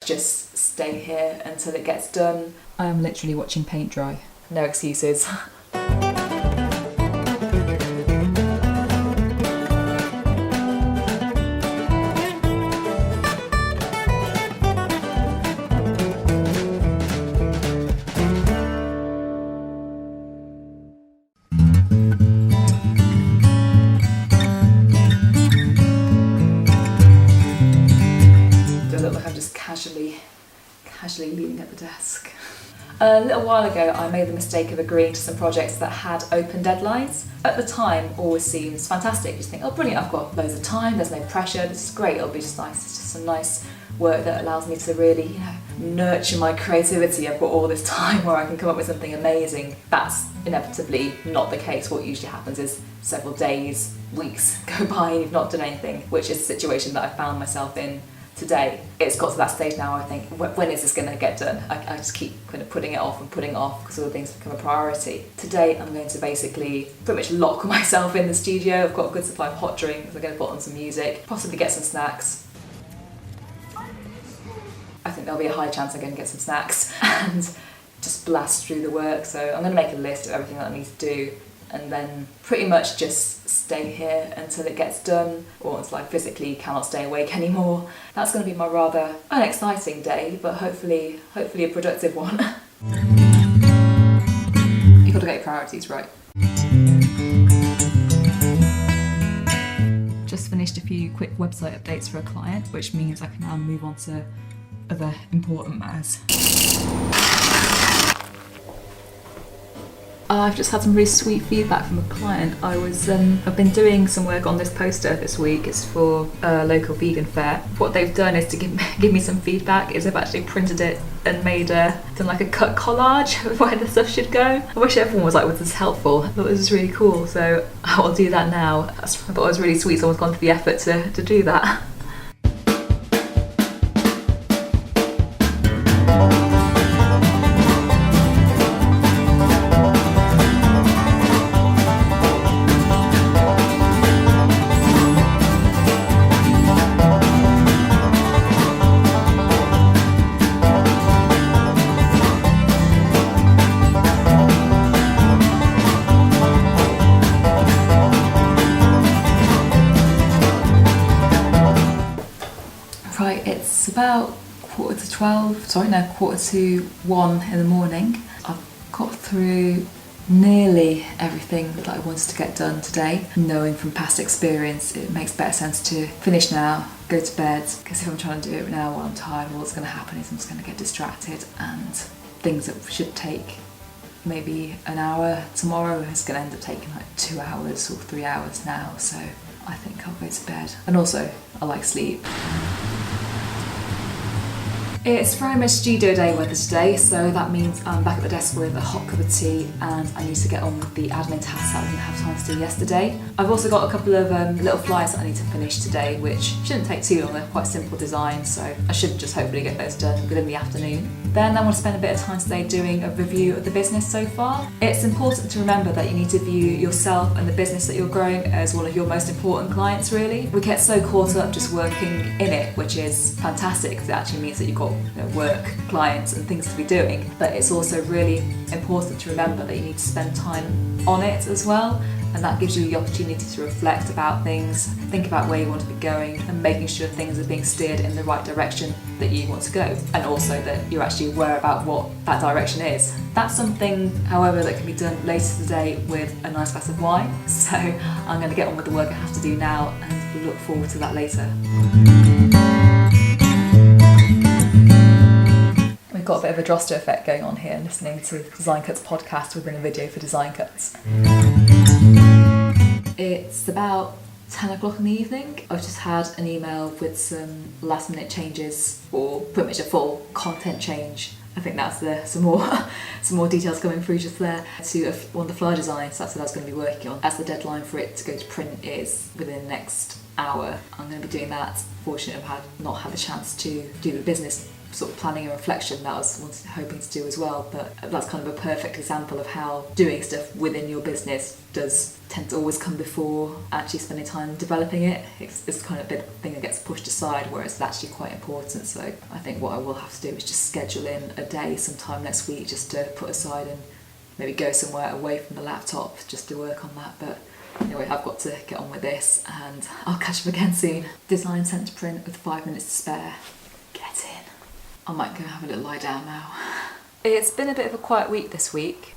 just stay here until it gets done. I am literally watching paint dry. No excuses. Casually leaning at the desk. A little while ago I made the mistake of agreeing to some projects that had open deadlines. At the time always seems fantastic, you just think, oh brilliant, I've got loads of time, there's no pressure, this is great, it'll be just nice, it's just some nice work that allows me to really, nurture my creativity. I've got all this time where I can come up with something amazing. That's inevitably not the case. What usually happens is several days, weeks go by and you've not done anything, which is the situation that I found myself in today. It's got to that stage now where I think, when is this going to get done? I just keep kind of putting it off because other things become a priority. Today I'm going to basically pretty much lock myself in the studio. I've got a good supply of hot drinks, I'm going to put on some music, possibly get some snacks. I think there'll be a high chance I'm going to get some snacks and just blast through the work. So I'm going to make a list of everything that I need to do and then pretty much just stay here until it gets done, or until I physically cannot stay awake anymore. That's going to be my rather unexciting day, but hopefully a productive one. You've got to get your priorities right. Just finished a few quick website updates for a client, which means I can now move on to other important matters. I've just had some really sweet feedback from a client. I've been doing some work on this poster this week. It's for a local vegan fair. What they've done is to give me some feedback is they've actually printed it and done like a cut collage of where the stuff should go. I wish everyone was this helpful. I thought this was really cool, so I'll do that now. I thought it was really sweet someone's gone to the effort to do that. It's about 1:45 in the morning. I've got through nearly everything that I wanted to get done today. Knowing from past experience, it makes better sense to finish now, go to bed, because if I'm trying to do it now while I'm tired, what's going to happen is I'm just going to get distracted, and things that should take maybe an hour tomorrow is going to end up taking 2 hours or 3 hours now, so I think I'll go to bed. And also, I like sleep. It's very much studio day weather today, so that means I'm back at the desk with a hot cup of tea and I need to get on with the admin tasks that I didn't have time to do yesterday. I've also got a couple of little flyers that I need to finish today, which shouldn't take too long. They're quite simple designs, so I should just hopefully get those done within the afternoon. Then I want to spend a bit of time today doing a review of the business so far. It's important to remember that you need to view yourself and the business that you're growing as one of your most important clients, really. We get so caught up just working in it, which is fantastic because it actually means that you've got work, clients and things to be doing, but it's also really important to remember that you need to spend time on it as well, and that gives you the opportunity to reflect about things, think about where you want to be going and making sure things are being steered in the right direction that you want to go, and also that you're actually aware about what that direction is. That's something, however, that can be done later today with a nice glass of wine, so I'm going to get on with the work I have to do now and look forward to that later. Got a bit of a Droster effect going on here, listening to Design Cuts podcast within a video for Design Cuts. It's about 10 o'clock in the evening. I've just had an email with some last minute changes, or pretty much a full content change. I think that's some more details coming through just there, to one of the flyer designs that's what I was going to be working on. As the deadline for it to go to print is within the next hour, I'm going to be doing that. Fortunately, I've not had the chance to do the business sort of planning and reflection that I was hoping to do as well, but that's kind of a perfect example of how doing stuff within your business does tend to always come before actually spending time developing it. It's kind of a thing that gets pushed aside, whereas it's actually quite important. So I think what I will have to do is just schedule in a day sometime next week just to put aside and maybe go somewhere away from the laptop just to work on that. But anyway, I've got to get on with this and I'll catch up again soon. Design sent to print with 5 minutes to spare. Get in. I might go have a little lie down now. It's been a bit of a quiet week this week.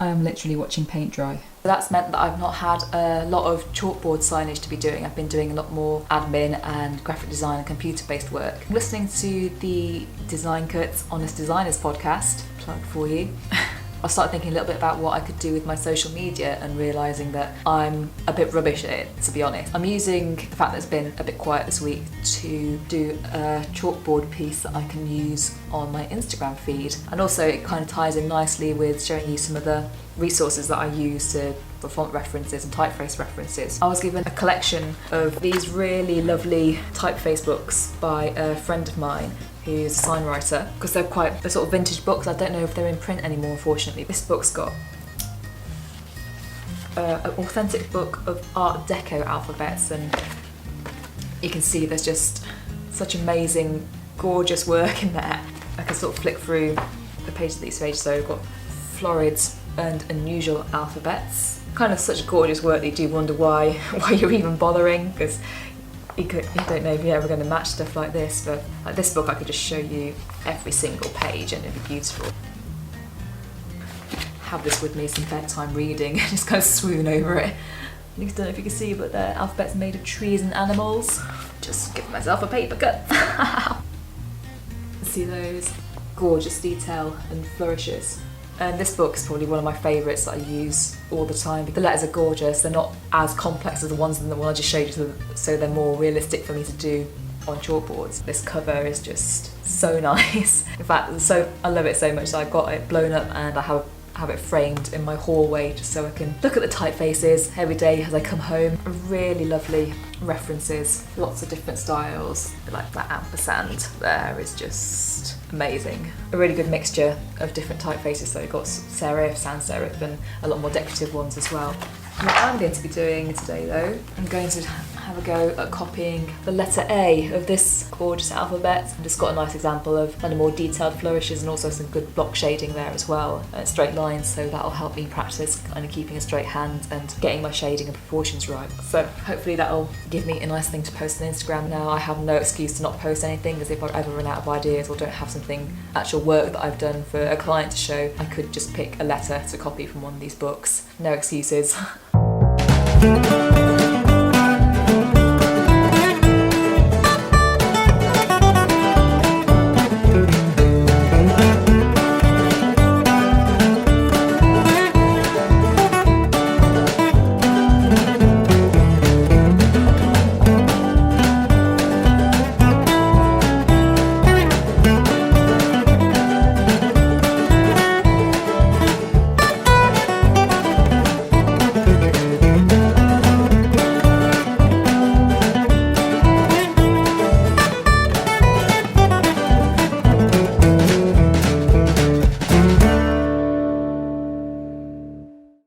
I am literally watching paint dry. That's meant that I've not had a lot of chalkboard signage to be doing. I've been doing a lot more admin and graphic design and computer-based work. I'm listening to the Design Cuts Honest Designers podcast, plug for you. I started thinking a little bit about what I could do with my social media and realising that I'm a bit rubbish at it, to be honest. I'm using the fact that it's been a bit quiet this week to do a chalkboard piece that I can use on my Instagram feed. And also it kind of ties in nicely with showing you some of the resources that I use for font references and typeface references. I was given a collection of these really lovely typeface books by a friend of mine who's a sign writer, because they're sort of vintage books. I don't know if they're in print anymore, unfortunately. This book's got an authentic book of Art Deco alphabets, and you can see there's just such amazing, gorgeous work in there. I can sort of flick through the pages of these pages, so we've got florid and unusual alphabets. Kind of such gorgeous work that you do wonder why you're even bothering, because you don't know if you're ever going to match stuff like this, but like this book I could just show you every single page and it'd be beautiful. Have this with me, some bedtime reading, and just kind of swoon over it. I don't know if you can see, but the alphabet's made of trees and animals. Just give myself a paper cut. See those gorgeous detail and flourishes. And this book is probably one of my favourites that I use all the time. The letters are gorgeous, they're not as complex as the ones in the one I just showed you, so they're more realistic for me to do on chalkboards. This cover is just so nice. In fact, I love it so much that I got it blown up and I have it framed in my hallway just so I can look at the typefaces every day as I come home. Really lovely references, lots of different styles, like that ampersand there is just amazing. A really good mixture of different typefaces, so you've got serif, sans serif and a lot more decorative ones as well. What I'm going to be doing today though, I'm going to have a go at copying the letter A of this gorgeous alphabet. I've just got a nice example of kind of more detailed flourishes and also some good block shading there as well, straight lines, so that'll help me practice kind of keeping a straight hand and getting my shading and proportions right. So hopefully that'll give me a nice thing to post on Instagram. Now I have no excuse to not post anything, because if I ever run out of ideas or don't have something, actual work that I've done for a client to show, I could just pick a letter to copy from one of these books. No excuses.